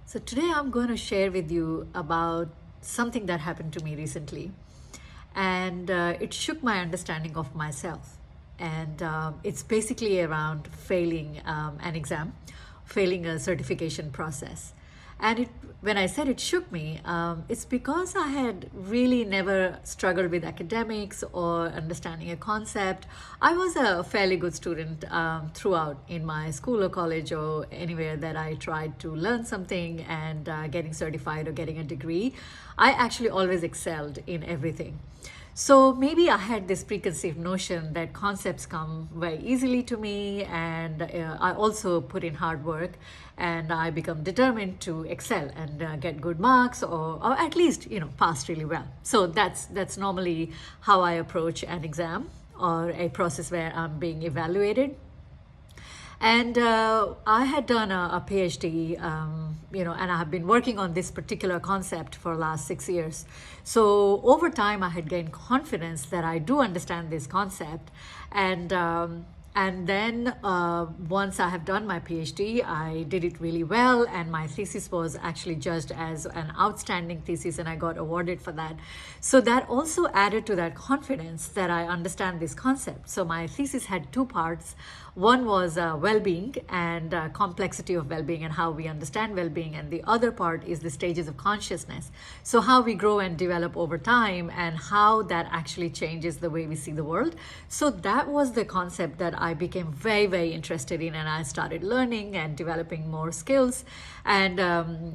So, today I'm going to share with you about something that happened to me recently, and it shook my understanding of myself. And it's basically around failing an exam, failing a certification process. And when I said it shook me, it's because I had really never struggled with academics or understanding a concept. I was a fairly good student throughout in my school or college or anywhere that I tried to learn something and getting certified or getting a degree. I actually always excelled in everything. So maybe I had this preconceived notion that concepts come very easily to me, and I also put in hard work, and I become determined to excel and get good marks, or at least pass really well. So that's normally how I approach an exam or a process where I'm being evaluated. And I had done a PhD, and I have been working on this particular concept for the last 6 years. So over time, I had gained confidence that I do understand this concept. And then once I have done my PhD, I did it really well, and my thesis was actually judged as an outstanding thesis, and I got awarded for that. So that also added to that confidence that I understand this concept. So my thesis had two parts. One was well-being and complexity of well-being and how we understand well-being, and the other part is the stages of consciousness. So how we grow and develop over time and how that actually changes the way we see the world. So that was the concept that I became very, very interested in, and I started learning and developing more skills and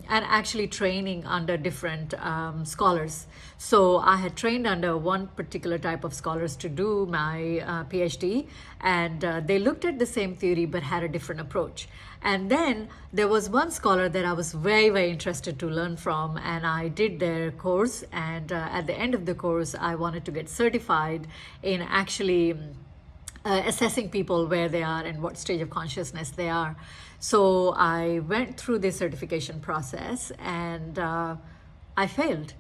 actually training under different scholars. So I had trained under one particular type of scholars to do my PhD, and they looked at the same theory but had a different approach. And then there was one scholar that I was very, very interested to learn from, and I did their course. And at the end of the course, I wanted to get certified in actually assessing people where they are and what stage of consciousness they are. So I went through the certification process, and I failed.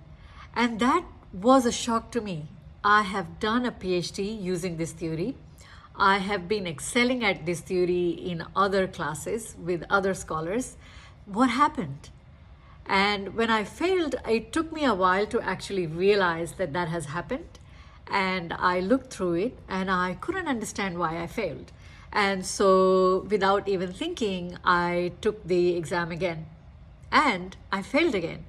And that was a shock to me. I have done a PhD using this theory. I have been excelling at this theory in other classes with other scholars. What happened? And when I failed, it took me a while to actually realize that that has happened. And I looked through it and I couldn't understand why I failed. And so, without even thinking, I took the exam again and I failed again.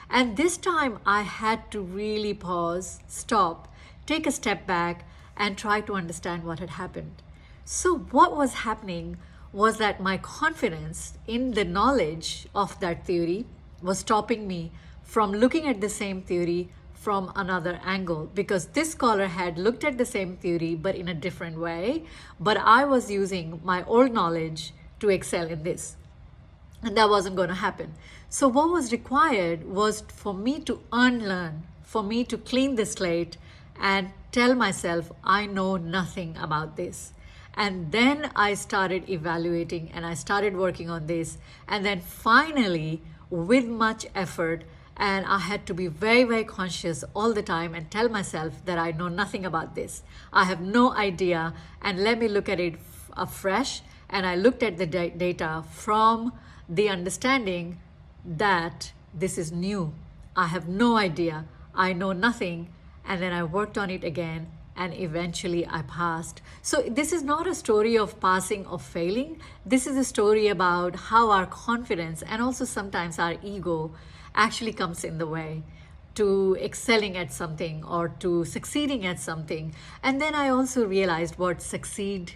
And this time I had to really pause, stop, take a step back, and try to understand what had happened. So, what was happening was that my confidence in the knowledge of that theory was stopping me from looking at the same theory from another angle, because this scholar had looked at the same theory but in a different way, but I was using my old knowledge to excel in this, and that wasn't going to happen. So what was required was for me to unlearn, for me to clean the slate and tell myself I know nothing about this. And then I started evaluating and I started working on this, and then finally, with much effort, and I had to be very, very conscious all the time and tell myself that I know nothing about this. I have no idea, and let me look at it afresh. And I looked at the data from the understanding that this is new. I have no idea. I know nothing. And then I worked on it again, and eventually I passed. So this is not a story of passing or failing. This is a story about how our confidence and also sometimes our ego actually comes in the way to excelling at something or to succeeding at something. And then I also realized what succeed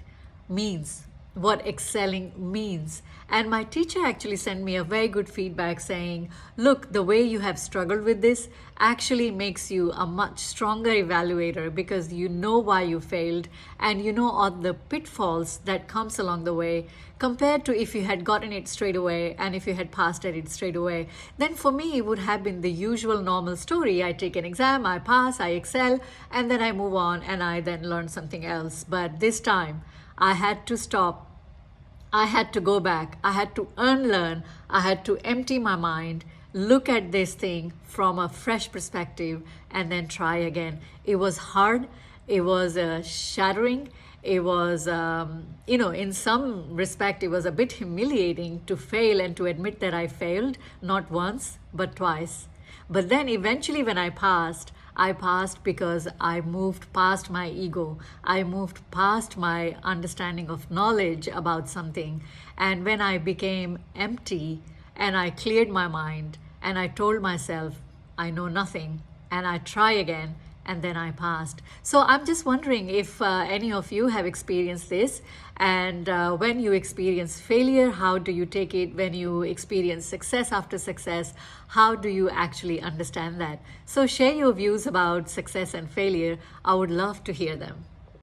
means, what excelling means. And my teacher actually sent me a very good feedback saying, look, the way you have struggled with this actually makes you a much stronger evaluator, because you know why you failed and you know all the pitfalls that comes along the way, compared to if you had gotten it straight away and if you had passed at it straight away. Then for me, it would have been the usual normal story. I take an exam, I pass, I excel, and then I move on and I then learn something else. But this time I had to stop. I had to go back. I had to unlearn. I had to empty my mind, look at this thing from a fresh perspective, and then try again. It was hard. It was shattering. it was, in some respect, it was a bit humiliating to fail and to admit that I failed, not once, but twice. But then eventually, when I passed because I moved past my ego. I moved past my understanding of knowledge about something. And when I became empty and I cleared my mind and I told myself, I know nothing, and I try again, and then I passed. So I'm just wondering if any of you have experienced this, and when you experience failure, how do you take it? When you experience success after success, how do you actually understand that? So share your views about success and failure. I would love to hear them.